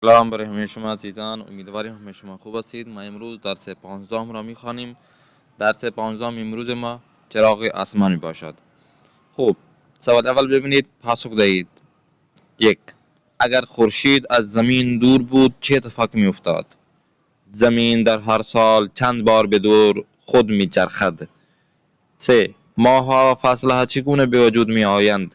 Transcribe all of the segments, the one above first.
سلام بر همه شما عزیزان، امیدواریم همه شما خوب هستید. ما امروز درس 15 را میخوانیم. درس 15 امروز ما چراغ آسمان باشد. خوب، سوال اول ببینید، پاسخ دهید. 1. اگر خورشید از زمین دور بود چه اتفاقی میافتاد؟ زمین در هر سال چند بار به دور خود میچرخد. 3. ماه‌ها و فصل‌ها چگونه به وجود میآیند؟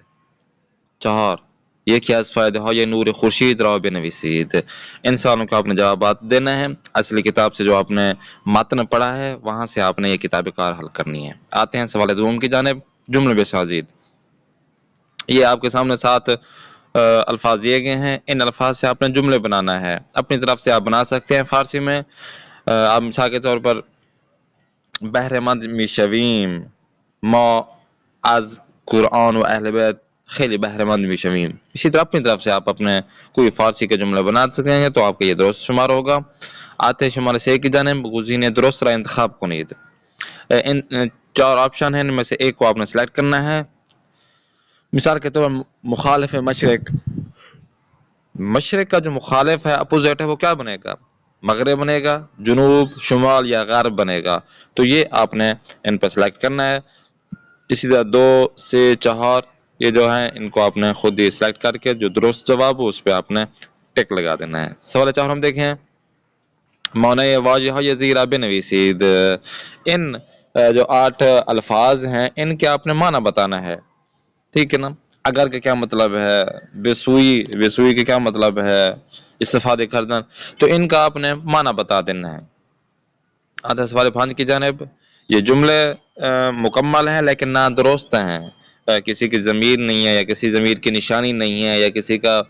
4. یکی از فائده های نور خورشید را بنویسید. ان سوالوں کو آپ نے جوابات دینا ہے. اصلی کتاب سے جو آپ نے متن پڑھا ہے وہاں سے آپ نے یہ کتاب کار حل کرنی ہے. آتے ہیں سوال دوم کی جانب، جملے بے سازید. یہ آپ کے سامنے 7 الفاظ دیے گئے ہیں. ان الفاظ سے آپ نے جملے بنانا ہے. اپنی طرف سے آپ بنا سکتے ہیں فارسی میں. آپ مثال کے طور پر بهرهمند میشویم، ما از قرآن و اہل بیت خیلی بهرهمند میشویم. اسی طرح اپنی طرف سے آپ اپنے کوئی فارسی کے جملے بنا سکتے ہیں تو آپ کا یہ درست شمار ہوگا. آتے ہیں شمارے سے ایک کی جانب، گزینه درست را انتخاب کنید. ان 4 آپشن ہیں، ان میں سے ایک کو آپ نے سلیکٹ کرنا ہے. مثال کے طور پر مخالف مشرق، مشرق کا جو مخالف ہے، اپوزٹ ہے، وہ کیا بنے گا؟ مغرب بنے گا، جنوب، شمال یا غرب بنے گا. تو یہ آپ نے ان پر سلیکٹ کرنا ہے. اسی طرح 2 سے 4 یہ جو ہیں ان کو آپ نے خود ہی سلیکٹ کر کے جو درست جواب ہو اس پہ آپ نے ٹک لگا دینا ہے. سوال 4 ہم دیکھیں، معنی واضح های زیرا بنویسید. ان جو 8 الفاظ ہیں ان کے آپ نے معنی بتانا ہے. ٹھیک ہے نا؟ اگر کا کیا مطلب ہے، بسوئی کا کیا مطلب ہے، استفادہ کردن، تو ان کا آپ نے معنی بتا دینا ہے. آدھا سوال 5 کی جانب، یہ جملے مکمل ہیں لیکن نہ درست ہیں. کسی کی ضمیر نہیں ہے یا کسی ضمیر کی نشانی نہیں ہے یا کسی کا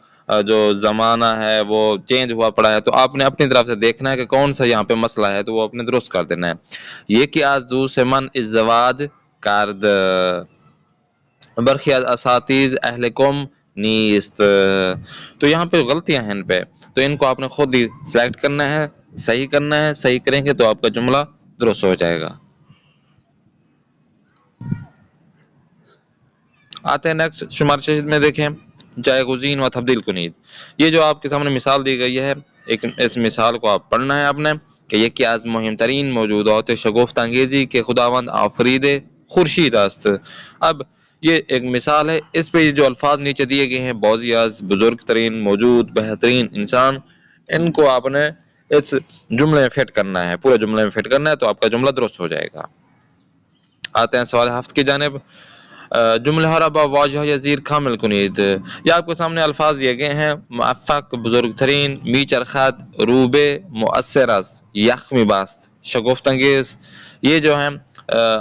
جو زمانہ ہے وہ چینج ہوا پڑا ہے، تو آپ نے اپنی طرف سے دیکھنا ہے کہ کون سا یہاں پہ مسئلہ ہے تو وہ اپنے درست کر دینا ہے. یہ کہ از دو سے من ازدواج کرد، برخی از اساتید اہل قوم نیست. تو یہاں پہ غلطیاں ہیں ان پہ، تو ان کو آپ نے خود ہی سلیکٹ کرنا ہے، صحیح کرنا ہے. صحیح کریں گے تو آپ کا جملہ درست ہو جائے گا. آتے ہیں نیکسٹ شمار 6 میں دیکھیں، جایگزین و تبدیل کنید. یہ جو آپ کے سامنے مثال دی گئی ہے، ایک اس مثال کو آپ پڑھنا ہے آپ نے کہ یکی از مهمترین موجودات شگفت انگیزی کے خداوند آفرید خورشید است. اب یہ ایک مثال ہے، اس پہ جو الفاظ نیچے دیے گئے ہیں، بعضی از بزرگ ترین موجود بہترین انسان، ان کو آپ نے اس جملے میں فٹ کرنا ہے، پورے جملے میں فٹ کرنا ہے تو آپ کا جملہ درست ہو جائے گا. آتے ہیں سوال 7 کی جانب، جملہ را با واژه زیر کامل کنید. یہ آپ کے سامنے الفاظ دیے گئے ہیں، موفق، بزرگ ترین، میچرخد، روبے، مؤثر است، یخمی باست، شگفت انگیز. یہ جو ہیں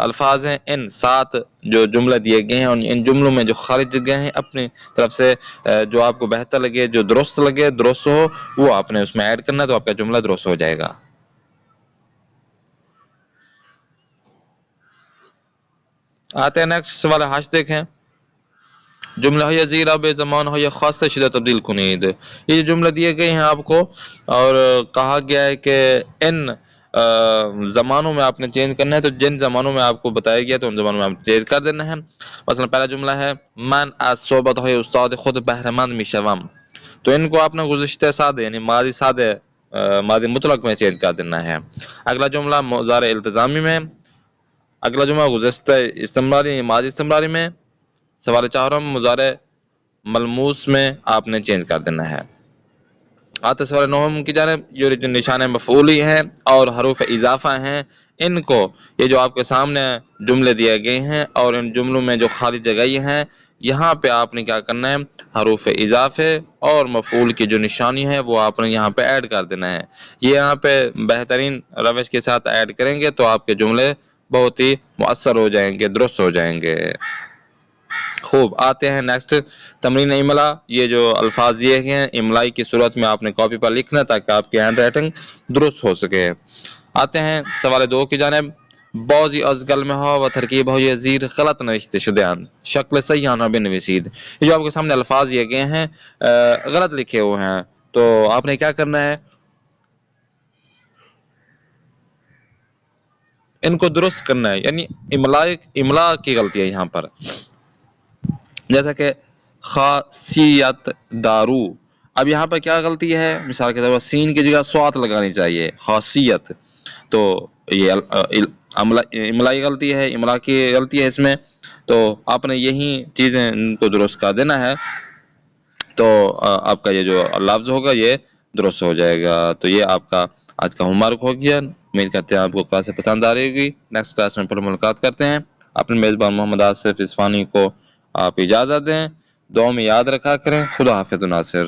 الفاظ ہیں، ان 7 جو جملہ دیے گئے ہیں ان جملوں میں جو خارج گئے ہیں اپنی طرف سے جو آپ کو بہتر لگے، جو درست لگے، درست ہو، وہ آپ نے اس میں ایڈ کرنا ہے تو آپ کا جملہ درست ہو جائے گا. آتے ہیں نیکسٹ سوال 8 دیکھیں، جملہ های زیر به زمان های خاص شده تبدیل کنید. یہ جملے دیے گئے ہیں آپ کو اور کہا گیا ہے کہ ان زمانوں میں آپ نے چینج کرنا ہے، تو جن زمانوں میں آپ کو بتایا گیا تو ان زمانوں میں آپ چینج کر دینا ہے. مثلا پہلا جملہ ہے، من از صحبت های استاد خود بهرهمند میشوم. تو ان کو آپ نے گزشتہ سادہ یعنی ماضی سادہ ماضی مطلق میں چینج کر دینا ہے. اگلا جملہ مضارع التزامی میں، اگلا جملہ گزشتہ استمراری ماضی استمراری میں. سوال 4 مضارع ملموس میں آپ نے چینج کر دینا ہے. آتے سوال 9 کی جانب، جو نشان مفعولی ہیں اور حروف اضافہ ہیں ان کو، یہ جو آپ کے سامنے جملے دیے گئے ہیں اور ان جملوں میں جو خالی جگہیں ہیں یہاں پہ آپ نے کیا کرنا ہے، حروف اضافے اور مفعول کی جو نشانی ہے وہ آپ نے یہاں پہ ایڈ کر دینا ہے. یہ یہاں پہ بہترین روش کے ساتھ ایڈ کریں گے تو آپ کے جملے بہت ہی مؤثر ہو جائیں گے، درست ہو جائیں گے. خوب، آتے ہیں نیکسٹ تمرین املا. یہ جو الفاظ دیے گئے ہیں املائی کی صورت میں آپ نے کاپی پر لکھنا تاکہ آپ کی ہینڈ رائٹنگ درست ہو سکے. آتے ہیں سوال 2 کی جانب، بعضی از کلمه ها و ترکیب های زیر غلط نوشته شده‌اند، شکل صحیح آنها بنویسید. یہ جو آپ کے سامنے الفاظ دیے گئے ہیں غلط لکھے ہوئے ہیں تو آپ نے کیا کرنا ہے، ان کو درست کرنا ہے. یعنی املا کی غلطی ہے یہاں پر، جیسا کہ خاصیت دارو، اب یہاں پر کیا غلطی ہے، مثال کے طور پر سین کی جگہ صاد لگانی چاہیے، خاصیت، تو یہ املائی غلطی ہے، املا کی غلطی ہے اس میں، تو آپ نے یہی چیزیں ان کو درست کر دینا ہے، تو آپ کا یہ جو لفظ ہوگا یہ درست ہو جائے گا۔ تو یہ آپ کا آج کا ہوم ورک ہو گیا، امید کرتے ہیں آپ کو کلاس پسند آ رہی ہوگی۔ نیکسٹ کلاس میں پھر ملاقات کرتے ہیں۔ اپنے میزبان محمد آصف اصفہانی کو آپ اجازت دیں، دعا میں یاد رکھا کریں۔ خدا حافظ ناصر۔